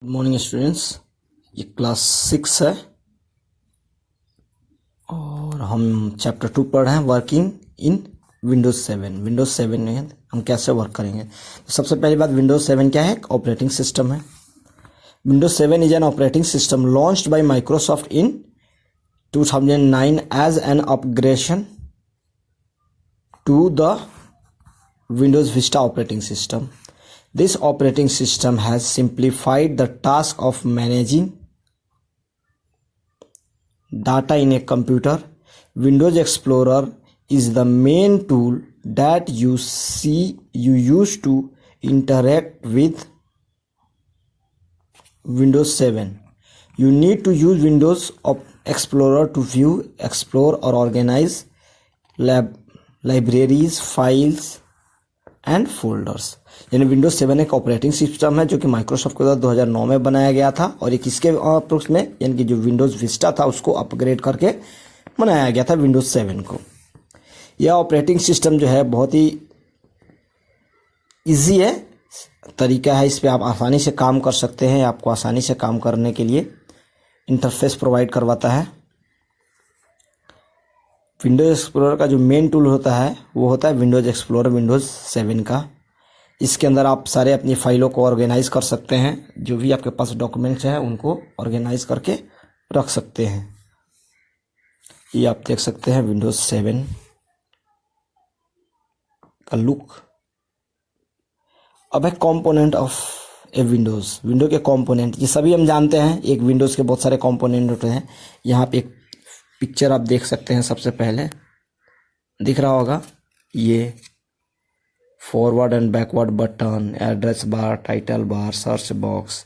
Good morning students. ये class 6 है और हम चैप्टर 2 पढ़ रहे हैं वर्किंग इन विंडोज 7। विंडोज 7 में हम कैसे वर्क करेंगे। तो सबसे पहली बात, विंडोज 7 क्या है? एक ऑपरेटिंग सिस्टम है। Windows 7 is an operating system launched by Microsoft in 2009 as an upgradation to the Windows Vista operating system. This operating system has simplified the task of managing data in a computer. Windows Explorer is the main tool that you use to interact with Windows 7. You need to use Windows Explorer to view, explore or organize libraries, files and folders. यानी Windows 7 एक operating system है जो कि Microsoft के द्वारा 2009 में बनाया गया था और एक इसके अप्रोक्स में यानी कि जो विंडोज विस्टा था उसको अपग्रेड करके बनाया गया था विंडोज 7 को। यह ऑपरेटिंग सिस्टम जो है बहुत ही इजी है, तरीका है, इस पर आप आसानी से काम कर सकते हैं। आपको आसानी से काम करने के लिए इंटरफेस प्रोवाइड करवाता है। विंडोज एक्सप्लोरर का जो मेन टूल होता है वो होता है विंडोज एक्सप्लोरर विंडोज 7 का। इसके अंदर आप सारे अपनी फाइलों को ऑर्गेनाइज कर सकते हैं, जो भी आपके पास डॉक्यूमेंट्स हैं उनको ऑर्गेनाइज करके रख सकते हैं। ये आप देख सकते हैं विंडोज 7 का लुक। अब है component of A Windows. Window के कंपोनेंट ये सभी हम जानते हैं, एक विंडोज के बहुत सारे कंपोनेंट होते हैं। यहाँ पे एक पिक्चर आप देख सकते हैं, सबसे पहले दिख रहा होगा ये forward and backward button, address bar, title bar, search box,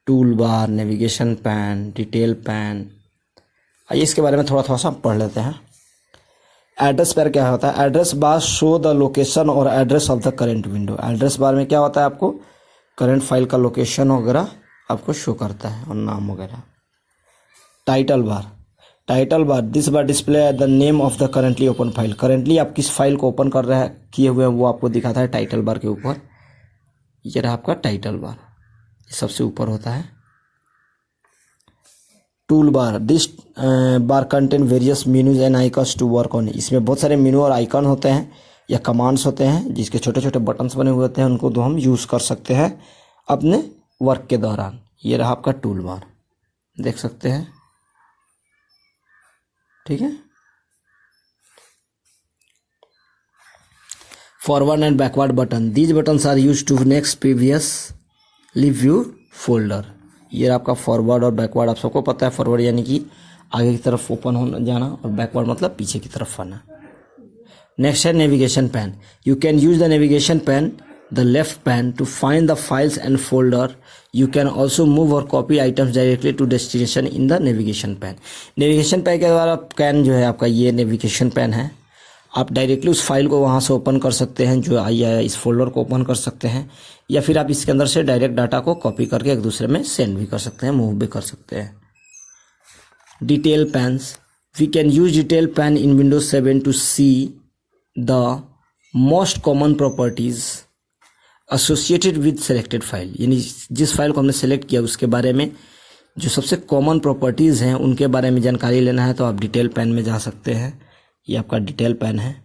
tool bar, navigation pan, detail pan. आइए इसके बारे में थोड़ा सा पढ़ लेते हैं। एड्रेस बार क्या होता है? Address bar show the location और address of the current window. Address bar में क्या होता है? आपको करंट फाइल का लोकेशन वगैरह आपको शो करता है और नाम वगैरह। Title bar this bar display the name of the currently open file. Currently आप किस फाइल को ओपन कर रहे हैं किए हुए हैं वो आपको दिखाता है टाइटल बार के ऊपर। ये रहा आपका टाइटल बार, सबसे ऊपर होता है। Tool bar this bar contain various menus and icons to work on. इसमें बहुत सारे मेनू और आइकन होते हैं या कमांड्स होते हैं जिसके छोटे छोटे बटन्स बने हुए होते हैं, उनको तो हम यूज़ कर सकते हैं अपने वर्क के दौरान। ये रहा आपका टूल बार, देख सकते हैं, ठीक है। Forward and backward button these buttons are use to next previously view folder. ये आपका फॉरवर्ड और बैकवर्ड आप सबको पता है। फॉरवर्ड यानी कि आगे की तरफ ओपन होना जाना और बैकवर्ड मतलब पीछे की तरफ आना। नेक्स्ट है navigation pan. You can use the navigation pan the left pan to find the files and folder. You can also move or copy items directly to destination in the navigation pan. Navigation pan के द्वारा pan जो है आपका ये navigation pan है। आप directly उस file को वहाँ से ओपन कर सकते हैं जो आई है, इस फोल्डर को ओपन कर सकते हैं, या फिर आप इसके अंदर से डायरेक्ट डाटा को कॉपी करके एक दूसरे में सेंड भी कर सकते हैं, मूव भी कर सकते हैं। Detail panes we can use detail pane in Windows 7 to see the most common properties associated with selected file. यानी जिस फाइल को हमने सेलेक्ट किया उसके बारे में जो सबसे कॉमन प्रॉपर्टीज़ हैं उनके बारे में जानकारी लेना है तो आप डिटेल पैन में जा सकते हैं। ये आपका डिटेल पैन है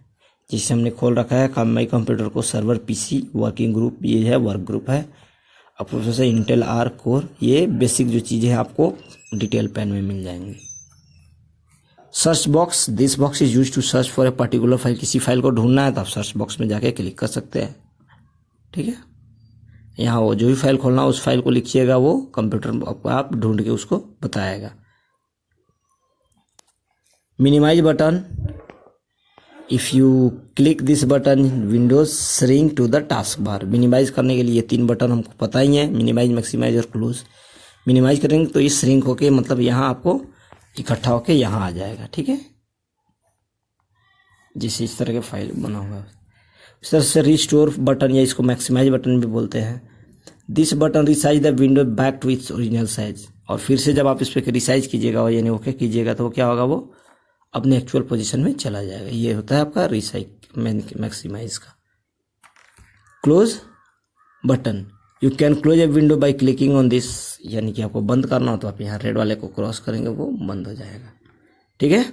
जिसे हमने खोल रखा है माई कंप्यूटर को सर्वर पीसी वर्किंग ग्रुप, ये है वर्क ग्रुप है। अब प्रोसेसर इंटेल आर कोर, ये बेसिक जो चीज़ें हैं आपको डिटेल पैन में मिल जाएंगी। Search box this box is use to search for a particular file. किसी फाइल को ढूंढना है तो आप सर्च बॉक्स में जाके क्लिक कर सकते हैं, ठीक है। यहाँ वो जो भी फाइल खोलना उस फाइल को लिखिएगा, वो कंप्यूटर आप ढूंढ के उसको बताएगा। Minimise button if you click this button Windows shrink to the task bar. Minimise करने के लिए 3 बटन हमको पता ही है, मिनिमाइज, मैक्सिमाइज और क्लोज। मिनिमाइज करेंगे तो ये श्रिंक होके मतलब यहाँ आपको इकट्ठा होके यहाँ आ जाएगा, ठीक है। जिस इस तरह के फाइल बना हुआ है इस तरह से। रिस्टोर बटन या इसको मैक्सिमाइज बटन भी बोलते हैं। This button resize the window back to its original size. और फिर से जब आप इस पर रिसाइज कीजिएगा यानी ओके कीजिएगा तो वो क्या होगा, वो अपने एक्चुअल पोजीशन में चला जाएगा। ये होता है आपका रिसाइज मैक्सिमाइज का। Close button you can close a window by clicking on this, यानी कि आपको बंद करना हो तो आप यहाँ रेड वाले को क्रॉस करेंगे वो बंद हो जाएगा। ठीक है।